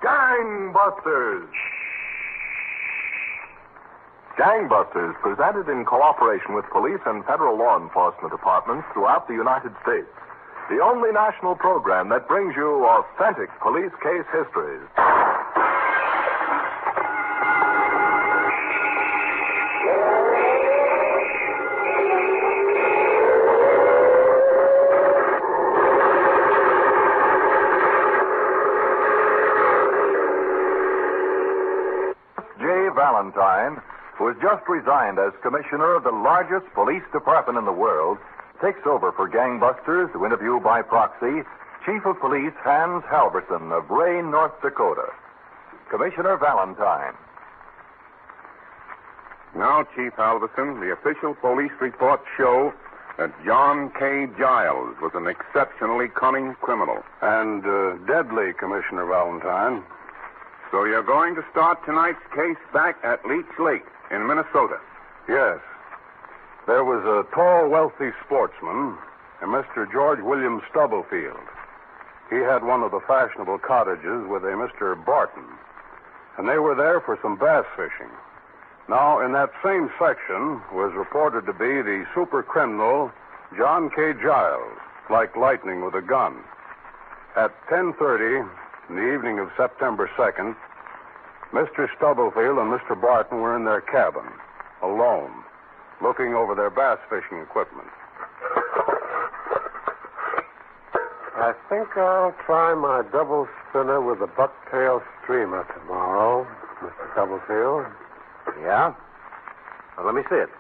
Gangbusters. Gangbusters, presented in cooperation with police and federal law enforcement departments throughout the United States. The only national program that brings you authentic police case histories. Valentine, who has just resigned as commissioner of the largest police department in the world, takes over for Gangbusters to interview by proxy Chief of Police Hans Halverson of Ray, North Dakota. Commissioner Valentine. Now, Chief Halverson, the official police reports show that John K. Giles was an exceptionally cunning criminal. And deadly, Commissioner Valentine. So you're going to start tonight's case back at Leech Lake in Minnesota? Yes. There was a tall, wealthy sportsman, a Mr. George William Stubblefield. He had one of the fashionable cottages with a Mr. Barton, and they were there for some bass fishing. Now, in that same section was reported to be the super criminal John K. Giles, like lightning with a gun. At 10:30... in the evening of September 2nd, Mr. Stubblefield and Mr. Barton were in their cabin, alone, looking over their bass fishing equipment. I think I'll try my double spinner with a bucktail streamer tomorrow, Mr. Stubblefield. Yeah? Well, let me see it.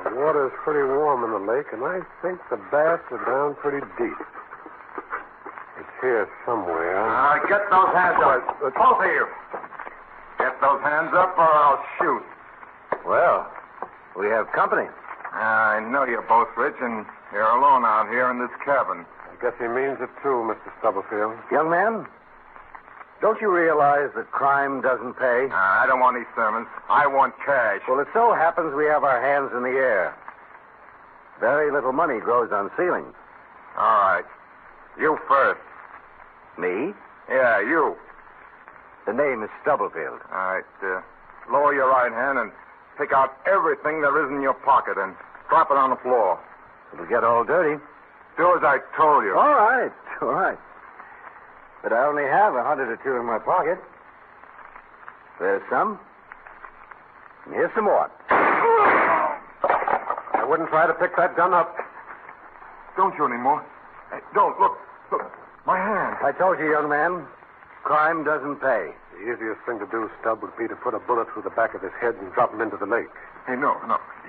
The water's pretty warm in the lake, and I think the bass are down pretty deep. It's here somewhere. Get those hands up. Both of you. Get those hands up or I'll shoot. Well, we have company. I know you're both rich, and you're alone out here in this cabin. I guess he means it too, Mr. Stubblefield. Young man, don't you realize that crime doesn't pay? I don't want any sermons. I want cash. Well, it so happens we have our hands in the air. Very little money grows on ceilings. All right. You first. Me? Yeah, you. The name is Stubblefield. All right. Lower your right hand and pick out everything there is in your pocket and drop it on the floor. It'll get all dirty. Do as I told you. All right. But I only have $100 or $2 in my pocket. There's some. And here's some more. I wouldn't try to pick that gun up. Don't you anymore. Hey, don't. Look. My hand. I told you, young man, crime doesn't pay. The easiest thing to do, Stubb, would be to put a bullet through the back of his head and drop him into the lake. Hey, no.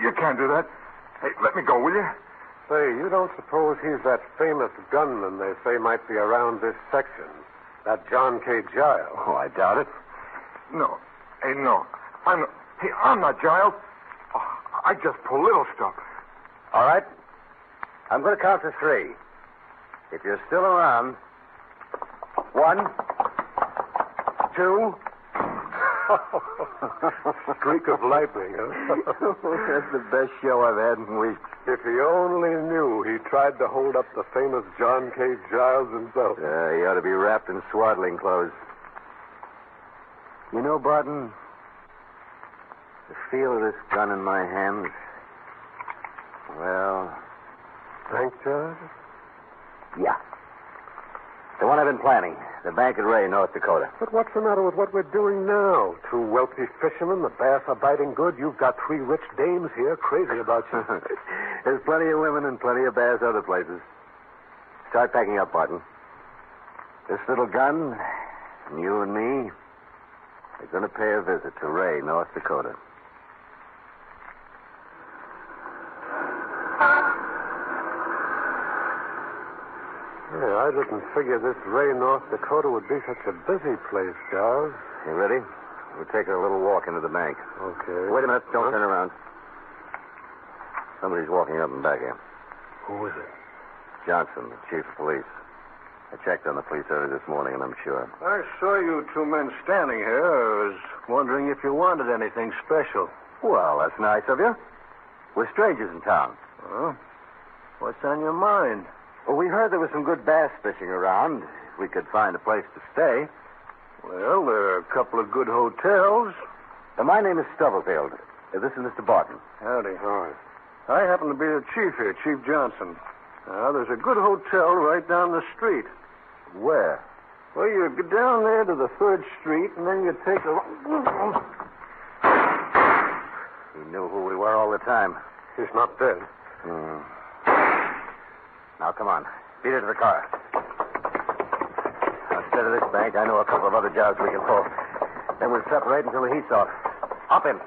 You can't do that. Hey, let me go, will you? Say, you don't suppose he's that famous gunman they say might be around this section? That John K. Giles? Oh, I doubt it. No. Hey, no. I'm not Giles. Oh, I just pull little stuff. All right. I'm going to count to 3. If you're still around... 1, 2. Streak of lightning, huh? That's the best show I've had in weeks. If he only knew he tried to hold up the famous John K. Giles himself. He ought to be wrapped in swaddling clothes. You know, Barton, the feel of this gun in my hands, well... Bank charge? Yeah. The one I've been planning. The bank at Ray, North Dakota. But what's the matter with what we're doing now? 2 wealthy fishermen, the bass are biting good. You've got 3 rich dames here crazy about you. There's plenty of women and plenty of bass other places. Start packing up, Barton. This little gun, and you and me, are going to pay a visit to Ray, North Dakota. Yeah, I didn't figure this Ray, North Dakota would be such a busy place, Giles. You ready? We'll take a little walk into the bank. Okay. Wait a minute. Don't turn around. Somebody's walking up and back here. Who is it? Johnson, the chief of police. I checked on the police early this morning, and I'm sure. I saw you 2 men standing here. I was wondering if you wanted anything special. Well, that's nice of you. We're strangers in town. Well, what's on your mind? Well, we heard there was some good bass fishing around. If we could find a place to stay. Well, there are a couple of good hotels. My name is Stubblefield. This is Mr. Barton. Howdy. Hi. I happen to be the chief here, Chief Johnson. There's a good hotel right down the street. Where? Well, you go down there to the 3rd Street, and then you take a... He knew who we were all the time. He's not dead. Now, come on. Beat it to the car. Instead of this bank, I know a couple of other jobs we can pull. Then we'll separate until the heat's off. Hop in.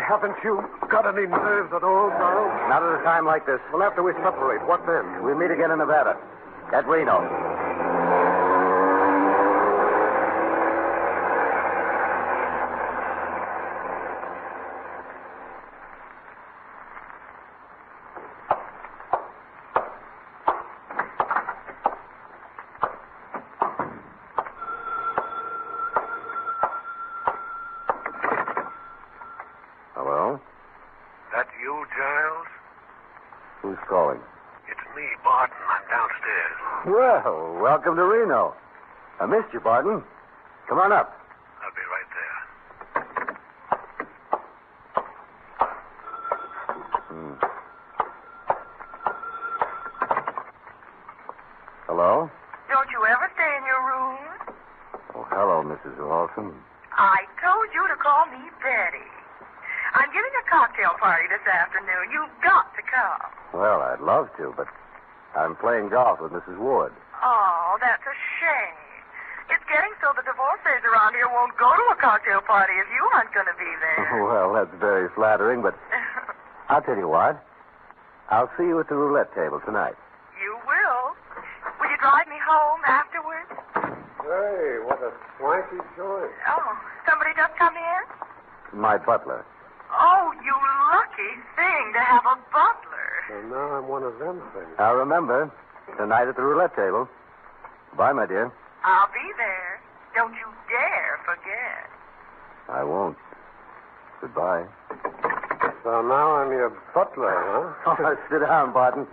Haven't you got any nerves at all, Giles? Not at a time like this. Well, after we separate, what then? We'll meet again in Nevada. At Reno. Hello? That you, Giles? Who's calling? It's me, Barton. I'm downstairs. Well, welcome to Reno. I missed you, Barton. Come on up. I'll be right there. Hello? Don't you ever stay in your room? Oh, hello, Mrs. Walton. I told you to call me Betty. I'm giving a cocktail party this afternoon. You've got to come. Well, I'd love to, but I'm playing golf with Mrs. Ward. Oh, that's a shame. It's getting so the divorcees around here won't go to a cocktail party if you aren't going to be there. Well, that's very flattering, but I'll tell you what. I'll see you at the roulette table tonight. You will. Will you drive me home afterwards? Hey, what a swanky joint. Oh, somebody just come in? My butler. Oh, you lucky thing to have a butler. And now I'm one of them things. Now, remember, tonight at the roulette table. Bye, my dear. I'll be there. Don't you dare forget. I won't. Goodbye. So now I'm your butler, huh? Oh, sit down, Barton.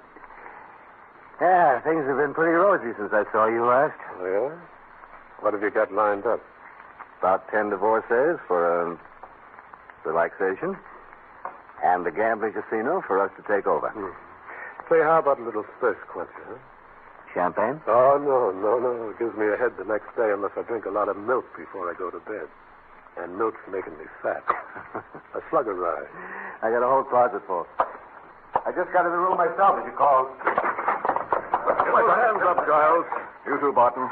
Yeah, things have been pretty rosy since I saw you last. Oh, yeah? What have you got lined up? About 10 divorcees for relaxation. And the gambling casino for us to take over. Say, how about a little thirst quencher, huh? Champagne? Oh, no. It gives me a head the next day unless I drink a lot of milk before I go to bed. And milk's making me fat. A slug of rye. I got a whole closet full. I just got in the room myself as you called. Get your hands up, Giles. You too, Barton.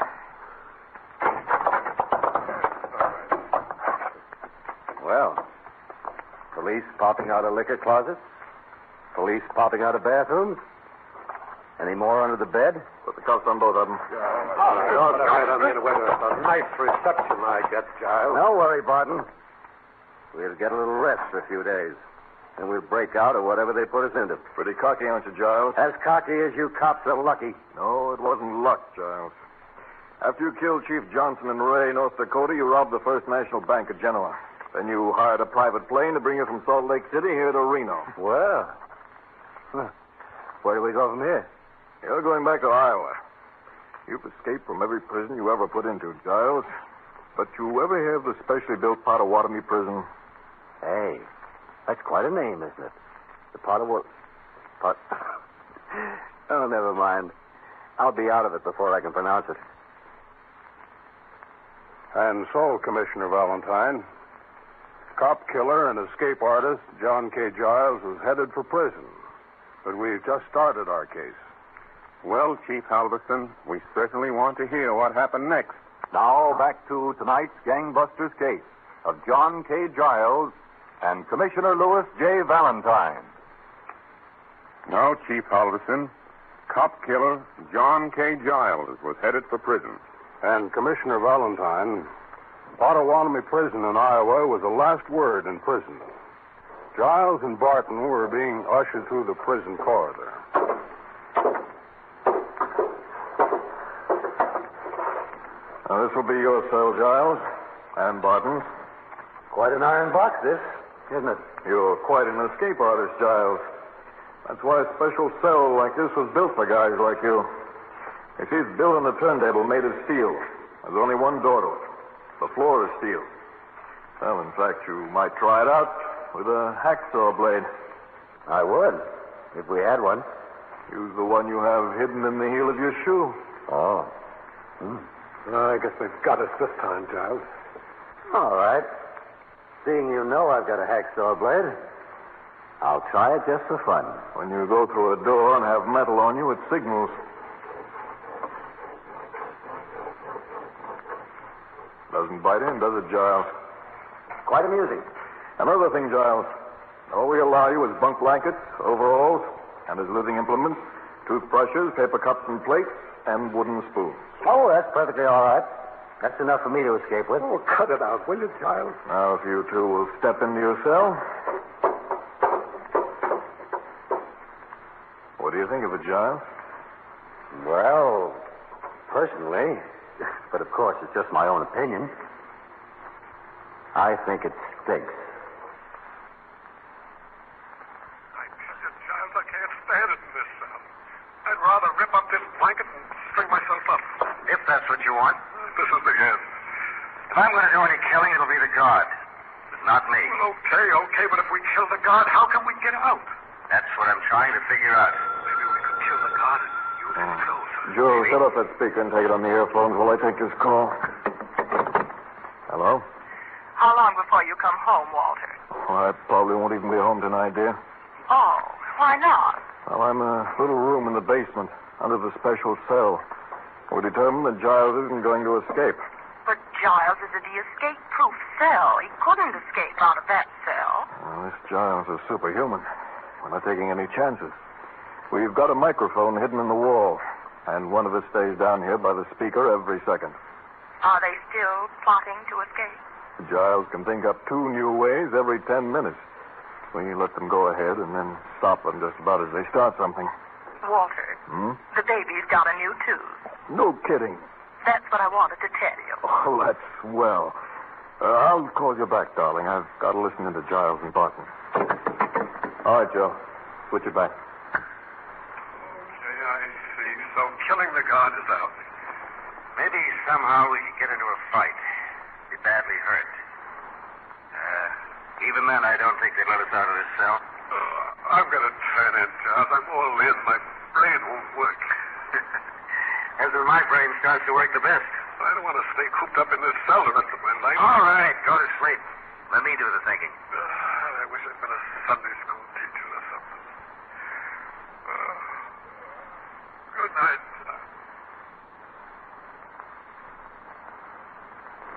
Well, police popping out of liquor closets. Police popping out of bathrooms. Any more under the bed? Put the cuffs on both of them. All right. I mean, whether it's a nice reception I get, Giles. Don't worry, Barton. We'll get a little rest for a few days. And we'll break out of whatever they put us into. Pretty cocky, aren't you, Giles? As cocky as you cops are lucky. No, it wasn't luck, Giles. After you killed Chief Johnson in Ray, North Dakota, you robbed the First National Bank at Genoa. Then you hired a private plane to bring you from Salt Lake City here to Reno. Well, where do we go from here? You're going back to Iowa. You've escaped from every prison you ever put into, Giles. But you ever hear of the specially built Pottawatomie prison? Hey, that's quite a name, isn't it? The Pottawatomie... Oh, never mind. I'll be out of it before I can pronounce it. And so, Commissioner Valentine, cop killer and escape artist John K. Giles is headed for prison. But we've just started our case. Well, Chief Halverson, we certainly want to hear what happened next. Now, back to tonight's gangbusters case of John K. Giles and Commissioner Louis J. Valentine. Now, Chief Halverson, cop killer John K. Giles was headed for prison. And Commissioner Valentine, Pottawatomie Prison in Iowa was the last word in prison. Giles and Barton were being ushered through the prison corridor. Now, this will be your cell, Giles, and Barton's. Quite an iron box, this, isn't it? You're quite an escape artist, Giles. That's why a special cell like this was built for guys like you. You see, it's built on a turntable made of steel. There's only one door to it. The floor is steel. Well, in fact, you might try it out with a hacksaw blade. I would, if we had one. Use the one you have hidden in the heel of your shoe. Oh. I guess they've got us this time, Giles. All right. Seeing you know I've got a hacksaw blade, I'll try it just for fun. When you go through a door and have metal on you, it signals. Doesn't bite in, does it, Giles? Quite amusing. Another thing, Giles. All we allow you is bunk blankets, overalls, and as living implements, toothbrushes, paper cups and plates, and wooden spoons. Oh, that's perfectly all right. That's enough for me to escape with. Oh, cut it out, will you, Giles? Now, if you two will step into your cell. What do you think of it, Giles? Well, personally, but of course it's just my own opinion, I think it stinks. I tell you, Giles, I can't stand it in this cell. I'd rather rip up this blanket and string myself up. If that's what you want. This is the end. If I'm going to do any killing, it'll be the guard, but not me. Well, okay, but if we kill the guard, how can we get out? That's what I'm trying to figure out. Maybe we could kill the guard and use his clothes. Joe, set off that speaker and take it on the earphones while I take this call. Hello? How long before you come home, Walter? Well, I probably won't even be home tonight, dear. Oh, why not? Well, I'm in a little room in the basement under the special cell. We're determined that Giles isn't going to escape. But Giles is in the escape-proof cell. He couldn't escape out of that cell. Well, this Giles is superhuman. We're not taking any chances. We've got a microphone hidden in the wall, and one of us stays down here by the speaker every second. Are they still plotting to escape? Giles can think up 2 new ways every 10 minutes. We let them go ahead and then stop them just about as they start something. Walter, the baby's got a new tooth. No kidding. That's what I wanted to tell you. Oh, that's swell. I'll call you back, darling. I've got to listen into Giles and Barton. All right, Joe. Switch it back. Okay, I see. So killing the guard is out. Maybe somehow we could get into a fight. Be badly hurt. Even then, I don't think they'd let us out of this cell. I'm going to turn in, Giles. I'm all in. My brain won't work. That's where my brain starts to work the best. I don't want to stay cooped up in this cell the rest of my life. All right, go to sleep. Let me do the thinking. I wish I'd been a Sunday school teacher or something. Good night.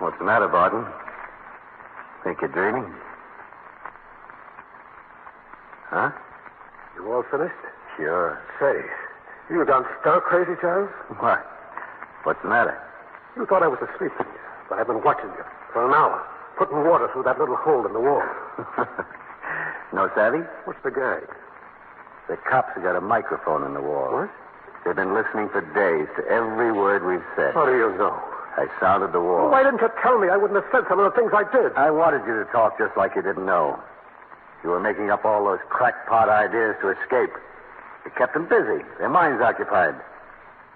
What's the matter, Barton? Think you're dreaming? Huh? You all finished? Sure. Say, you gone stark crazy, Giles? What? What's the matter? You thought I was asleep, didn't you? But I've been watching you for an hour, putting water through that little hole in the wall. No savvy? What's the gag? The cops have got a microphone in the wall. What? They've been listening for days to every word we've said. How do you know? I sounded the wall. Well, why didn't you tell me? I wouldn't have said some of the things I did. I wanted you to talk just like you didn't know. You were making up all those crackpot ideas to escape. It kept them busy, their minds occupied.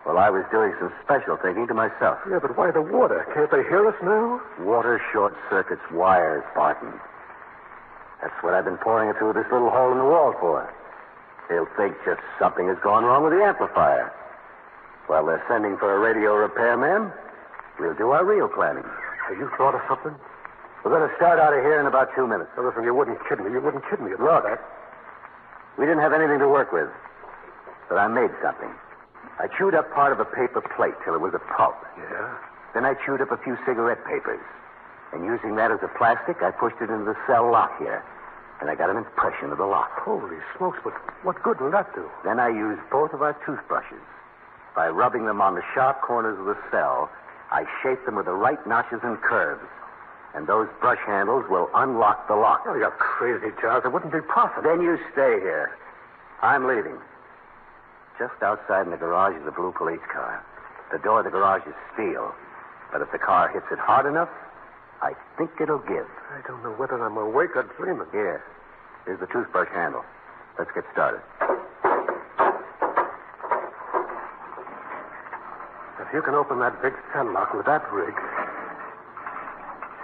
Well, I was doing some special thinking to myself. Yeah, but why the water? Can't they hear us now? Water short circuits wires, Barton. That's what I've been pouring it through this little hole in the wall for. They'll think just something has gone wrong with the amplifier. While they're sending for a radio repairman, we'll do our real planning. Have you thought of something? We're going to start out of here in about 2 minutes. Now, listen, you wouldn't kid me. You wouldn't kid me Look, about that. we didn't have anything to work with, but I made something. I chewed up part of a paper plate till it was a pulp. Yeah? Then I chewed up a few cigarette papers. And using that as a plastic, I pushed it into the cell lock here. And I got an impression of the lock. Holy smokes, but what good will that do? Then I used both of our toothbrushes. By rubbing them on the sharp corners of the cell, I shaped them with the right notches and curves. And those brush handles will unlock the lock. Oh, you're crazy, Giles. It wouldn't be possible. Then you stay here. I'm leaving. Just outside in the garage is a blue police car. The door of the garage is steel. But if the car hits it hard enough, I think it'll give. I don't know whether I'm awake or dreaming. Here. Here's the toothbrush handle. Let's get started. The if you can open that big cell lock with that rig.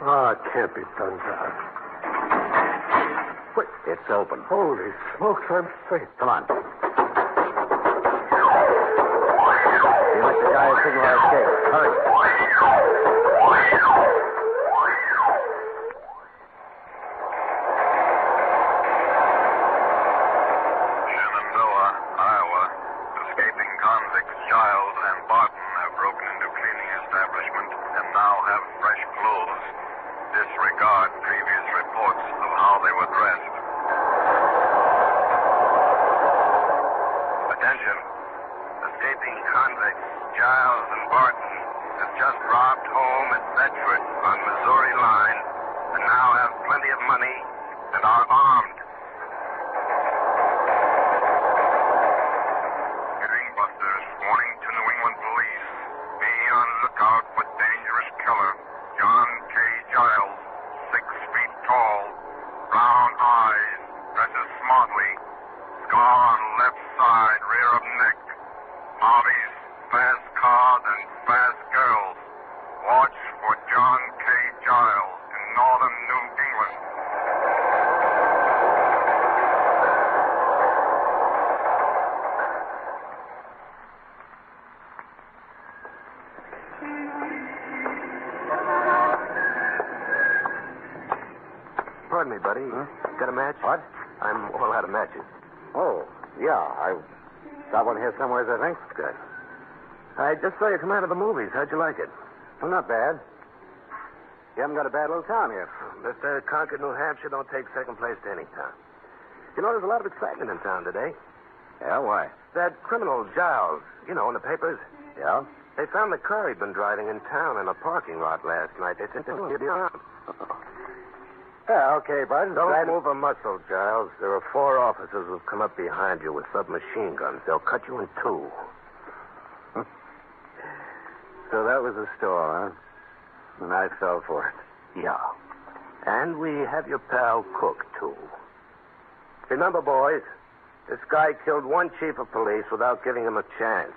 Oh, it can't be done, Giles. Wait. It's open. Holy smokes, I'm safe. Come on. You let the guy signal our escape. Hurry. Shenandoah, Iowa. Escaping convicts Giles and Barton have broken into cleaning establishment and now have fresh clothes. Disregard previous reports of how they were dressed. Attention. Escaping convicts Giles and Barton have just robbed home at Bedford on Missouri line and now have plenty of money and are armed. Gangbusters warning to New England police. Be on lookout for dangerous killer John K. Giles, 6 feet tall, brown eyes, dresses smartly, scar on left side, rear of neck, hobbies, fast cars and fast girls. Watch for John K. Giles in northern New England. Pardon me, buddy. Got a match? What? I'm all out of matches. Oh, yeah. I got one here somewhere, I think. Good. I just saw you come out of the movies. How'd you like it? Well, not bad. You haven't got a bad little town here. Mr. Concord, New Hampshire don't take second place to any town. You know, there's a lot of excitement in town today. Yeah, why? That criminal Giles, you know, in the papers. Yeah? They found the car he'd been driving in town in a parking lot last night. They think he'll be around. Yeah, okay, bud. Don't move a muscle, Giles. There are 4 officers who've come up behind you with submachine guns. They'll cut you in 2. So that was the store, huh? And I fell for it. Yeah. And we have your pal Cook, too. Remember, boys, this guy killed 1 chief of police without giving him a chance.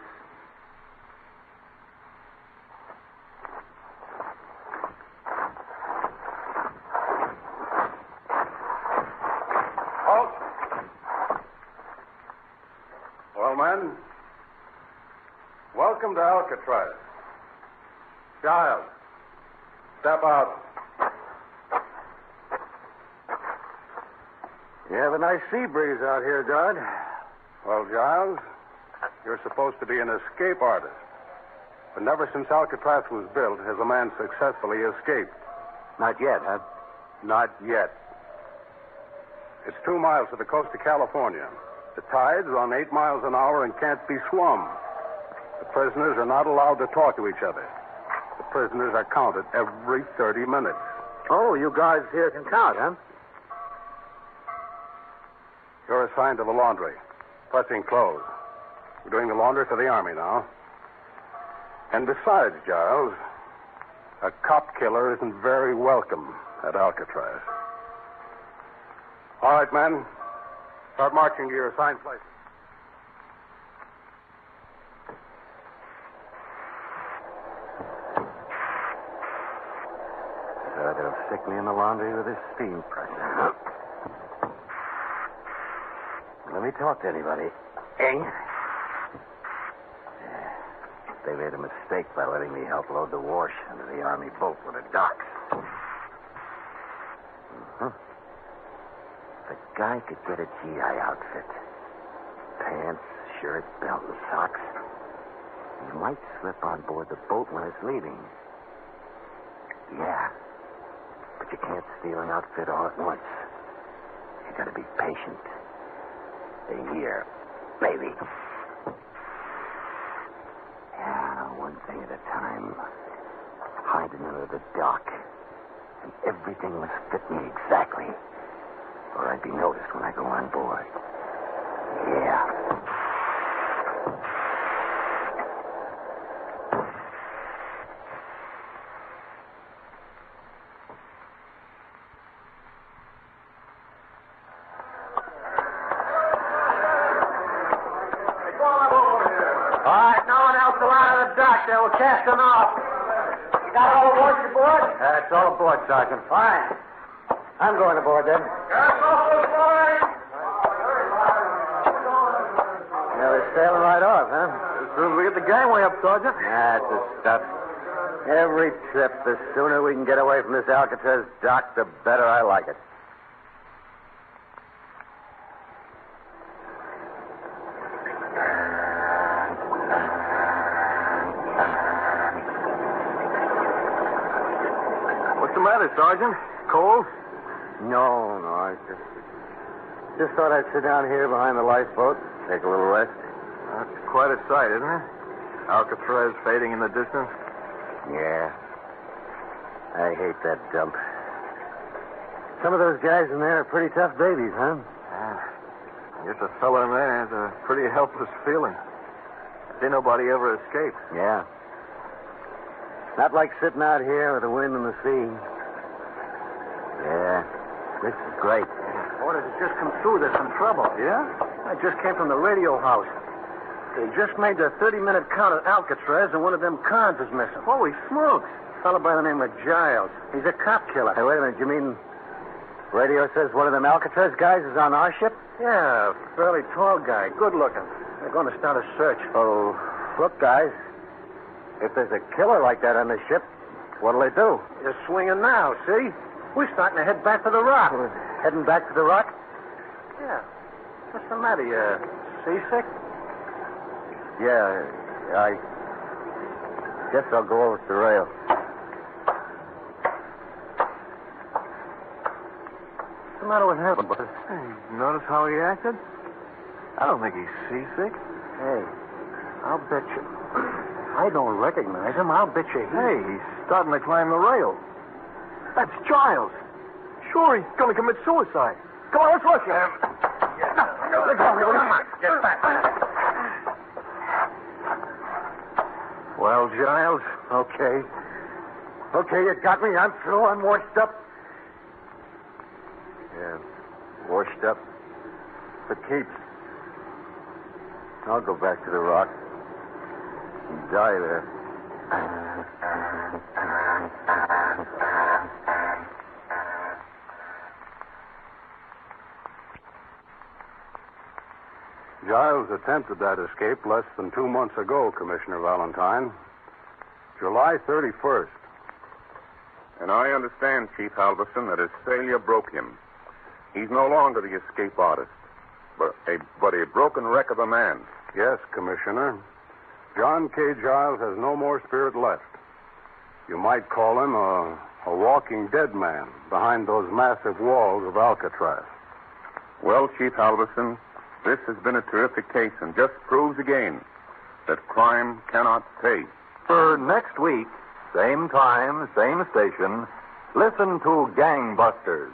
Halt! Well, men, welcome to Alcatraz. Giles, step out. You have a nice sea breeze out here, Dodd. Well, Giles, you're supposed to be an escape artist. But never since Alcatraz was built has a man successfully escaped. Not yet, huh? Not yet. It's 2 miles to the coast of California. The tides run 8 miles an hour and can't be swum. The prisoners are not allowed to talk to each other. The prisoners are counted every 30 minutes. Oh, you guys here can count, huh? You're assigned to the laundry. Pressing clothes. We're doing the laundry for the Army now. And besides, Giles, a cop killer isn't very welcome at Alcatraz. All right, men. Start marching to your assigned places. So they'll stick me in the laundry with this steam pressure. Let me talk to anybody. Eh? They made a mistake by letting me help load the wash into the Army boat with the docks. Mm-hmm. The guy could get a GI outfit. Pants, shirt, belt, and socks. He might slip on board the boat when it's leaving. Yeah. But you can't steal an outfit all at once. You gotta be patient. A year, maybe. Yeah, one thing at a time. Hiding under the dock. And everything must fit me exactly. Or I'd be noticed when I go on board. Yeah. All right, no one else allowed on the dock. there. We're casting off. You got all the watch aboard? It's all aboard, Sergeant. Fine. I'm going aboard, then. Gas off the fire. Yeah, they're sailing right off, huh? As soon as we get the gangway up, Sergeant. That's the stuff. Every trip, the sooner we can get away from this Alcatraz dock, the better I like it. What's the matter, Sergeant? Cold? No, I just thought I'd sit down here behind the lifeboat, take a little rest. That's quite a sight, isn't it? Alcatraz fading in the distance. Yeah. I hate that dump. Some of those guys in there are pretty tough babies, huh? I guess a fellow in there has a pretty helpless feeling. See nobody ever escape. Yeah. Not like sitting out here with the wind and the sea. Yeah. This is great. Orders have just come through. There's some trouble. Yeah? I just came from the radio house. They just made their 30-minute count at Alcatraz, and one of them cons is missing. Holy smokes. A fellow by the name of Giles. He's a cop killer. Hey, wait a minute. You mean radio says one of them Alcatraz guys is on our ship? Yeah, fairly tall guy, good looking. They're going to start a search. Oh, look, guys. If there's a killer like that on the ship, what'll they do? They're swinging now, see? We're starting to head back to the rock. We're heading back to the rock? Yeah. What's the matter? You seasick? Yeah, I guess I'll go over to the rail. What's the matter with him? Hey, notice how he acted? I don't think he's seasick. Hey, I'll bet you. I don't recognize him. I'll bet you Hey, he's starting to climb the rail. That's Giles. Sure, he's going to commit suicide. Come on, let's rush him. Come on, get back. Well, Giles, Okay. Okay, you got me. I'm through. I'm washed up. Yeah, washed up. For keeps. I'll go back to the rock and die there. Giles attempted that escape less than 2 months ago, Commissioner Valentine. July 31st. And I understand, Chief Halverson, that his failure broke him. He's no longer the escape artist, but a broken wreck of a man. Yes, Commissioner. John K. Giles has no more spirit left. You might call him a walking dead man behind those massive walls of Alcatraz. Well, Chief Halverson, this has been a terrific case and just proves again that crime cannot pay. For next week, same time, same station, listen to Gangbusters.